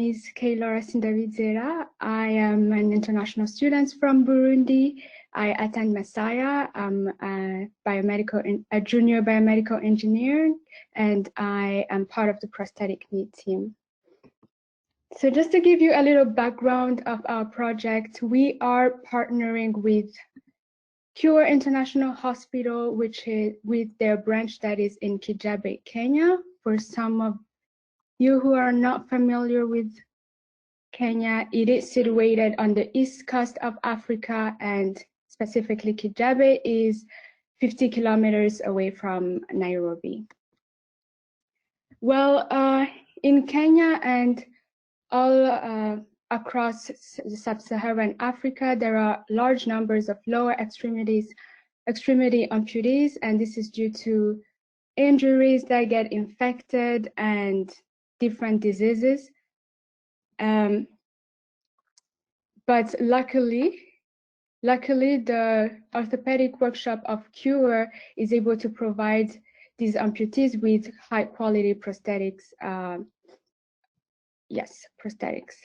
is Sindabizera. I am an international student from Burundi. I attend Messiah. I'm a junior biomedical engineer, and I am part of the prosthetic knee team. So just to give you a little background of our project, we are partnering with Cure International Hospital, which is with their branch that is in Kijabe, Kenya. For some of you who are not familiar with Kenya, it is situated on the east coast of Africa, and specifically Kijabe is 50 kilometers away from Nairobi. Well, in Kenya and all across sub-Saharan Africa, there are large numbers of lower extremity amputees, and this is due to injuries that get infected and different diseases. But luckily, the orthopedic workshop of Cure is able to provide these amputees with high quality prosthetics. Yes, prosthetics.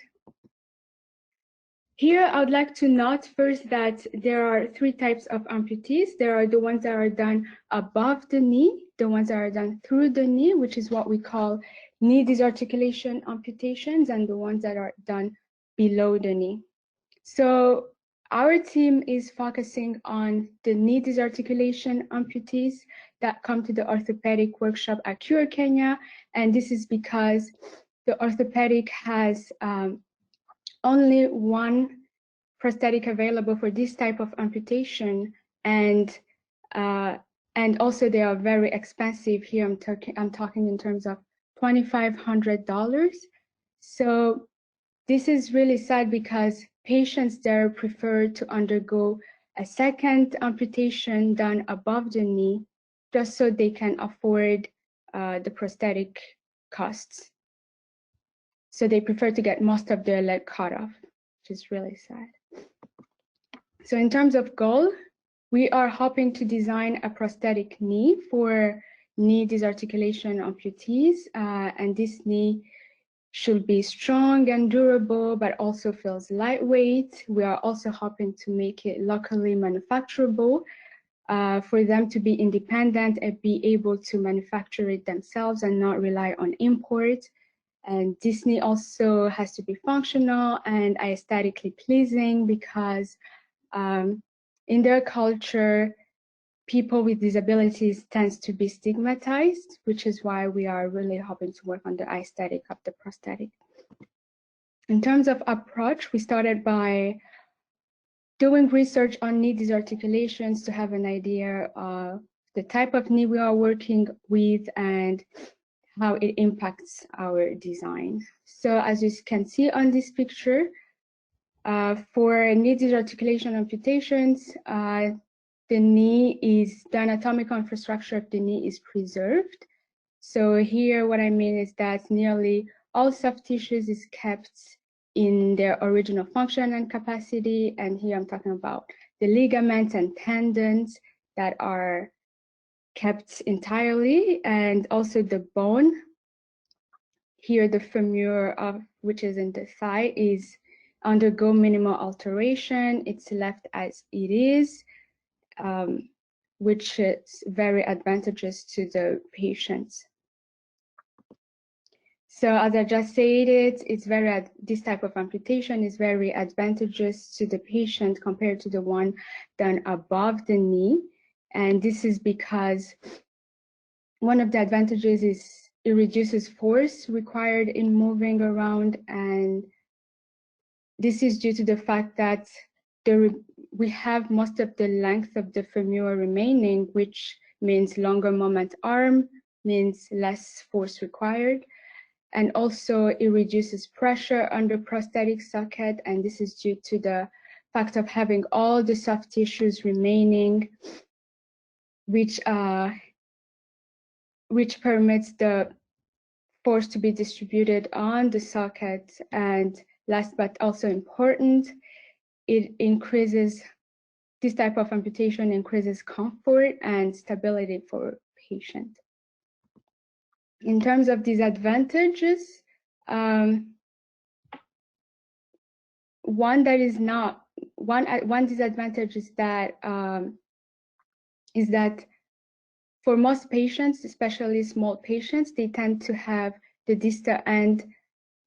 Here, I would like to note first that there are three types of amputees. There are the ones that are done above the knee, the ones that are done through the knee, which is what we call knee disarticulation amputations, and the ones that are done below the knee. So our team is focusing on the knee disarticulation amputees that come to the orthopedic workshop at Cure Kenya, and this is because the orthopedic has only one prosthetic available for this type of amputation, and also they are very expensive. Here I'm talking in terms of $2,500. So this is really sad because patients there prefer to undergo a second amputation done above the knee just so they can afford the prosthetic costs. So they prefer to get most of their leg cut off, which is really sad. So in terms of goal, we are hoping to design a prosthetic knee for knee disarticulation amputees, and this knee should be strong and durable, but also feels lightweight. We are also hoping to make it locally manufacturable for them to be independent and be able to manufacture it themselves and not rely on import. And this knee also has to be functional and aesthetically pleasing because in their culture, people with disabilities tends to be stigmatized, which is why we are really hoping to work on the aesthetic of the prosthetic. In terms of approach, we started by doing research on knee disarticulations to have an idea of the type of knee we are working with and how it impacts our design. So as you can see on this picture, for knee disarticulation amputations, the knee is, the anatomical infrastructure of the knee is preserved. So here what I mean is that nearly all soft tissues is kept in their original function and capacity. And here I'm talking about the ligaments and tendons that are kept entirely, and also the bone. Here the femur, which is in the thigh, is undergo minimal alteration. It's left as it is, which is very advantageous to the patients. So as I just stated, this type of amputation is very advantageous to the patient compared to the one done above the knee. And this is because one of the advantages is it reduces force required in moving around, and this is due to the fact that we have most of the length of the femur remaining, which means longer moment arm, means less force required. And also it reduces pressure on the prosthetic socket, and this is due to the fact of having all the soft tissues remaining, which permits the force to be distributed on the socket. And last but also important, this type of amputation increases comfort and stability for patient. In terms of disadvantages, one that is not one disadvantage is that for most patients, especially small patients, they tend to have the distal end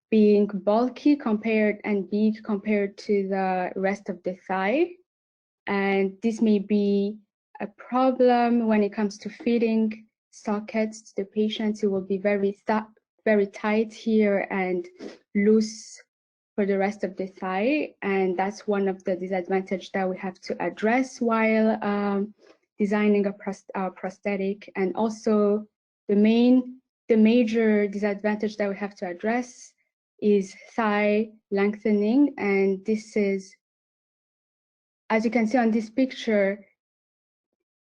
being bulky and big compared to the rest of the thigh. And this may be a problem when it comes to fitting sockets to the patients. It will be very tight here and loose for the rest of the thigh. And that's one of the disadvantages that we have to address while designing a prosthetic. And also the major disadvantage that we have to address is thigh lengthening. And this is, as you can see on this picture,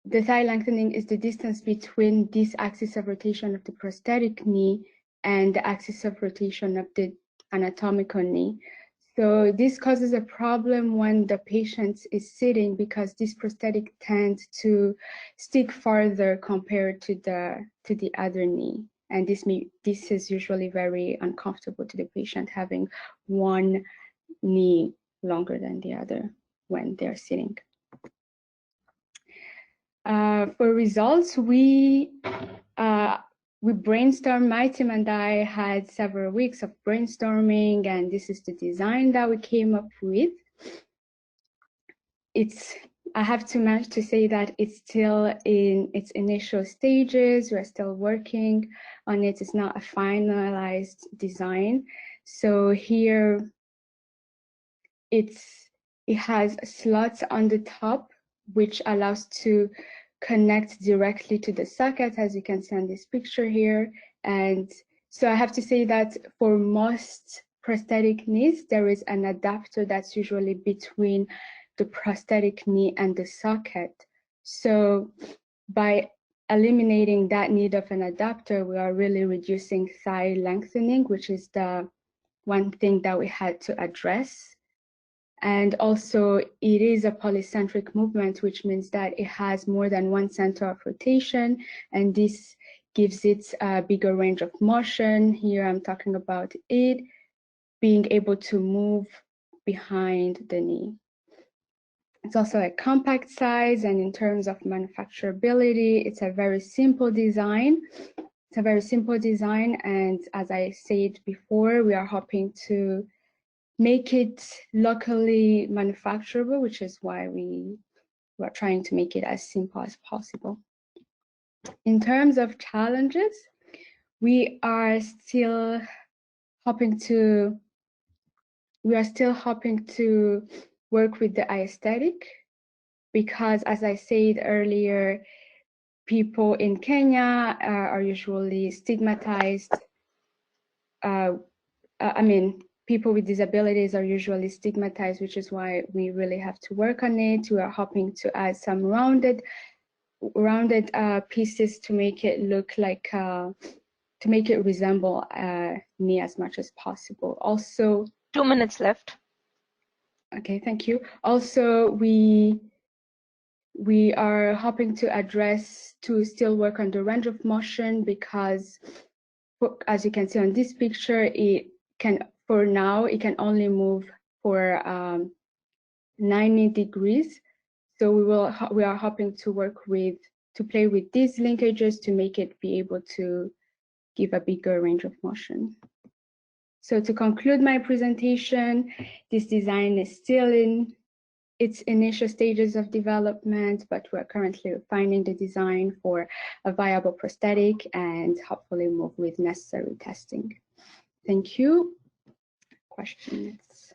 the thigh lengthening is the distance between this axis of rotation of the prosthetic knee and the axis of rotation of the anatomical knee. So this causes a problem when the patient is sitting, because this prosthetic tends to stick farther compared to the other knee. And this is usually very uncomfortable to the patient, having one knee longer than the other when they're sitting. For results, we brainstormed. My team and I had several weeks of brainstorming, and this is the design that we came up with. I have to say that it's still in its initial stages. We're still working on it. It's not a finalized design. So here it has slots on the top, which allows to connect directly to the socket, as you can see on this picture here. And so I have to say that for most prosthetic knees, there is an adapter that's usually between the prosthetic knee and the socket. So by eliminating that need of an adapter, we are really reducing thigh lengthening, which is the one thing that we had to address. And also, it is a polycentric movement, which means that it has more than one center of rotation, and this gives it a bigger range of motion. Here I'm talking about it being able to move behind the knee. It's also a compact size, and in terms of manufacturability, it's a very simple design. It's a very simple design, and as I said before, we are hoping to make it locally manufacturable, which is why we are trying to make it as simple as possible. In terms of challenges, we are still hoping to work with the aesthetic, because as I said earlier, people in Kenya are usually stigmatized. People with disabilities are usually stigmatized, which is why we really have to work on it. We are hoping to add some rounded pieces to make it look like, to make it resemble a knee as much as possible. Also, 2 minutes left. Okay, thank you. Also, we are hoping to still work on the range of motion, because as you can see on this picture, for now, it can only move for 90 degrees. So we are hoping to play with these linkages to make it be able to give a bigger range of motion. So to conclude my presentation, this design is still in its initial stages of development, but we're currently refining the design for a viable prosthetic and hopefully move with necessary testing. Thank you. Questions?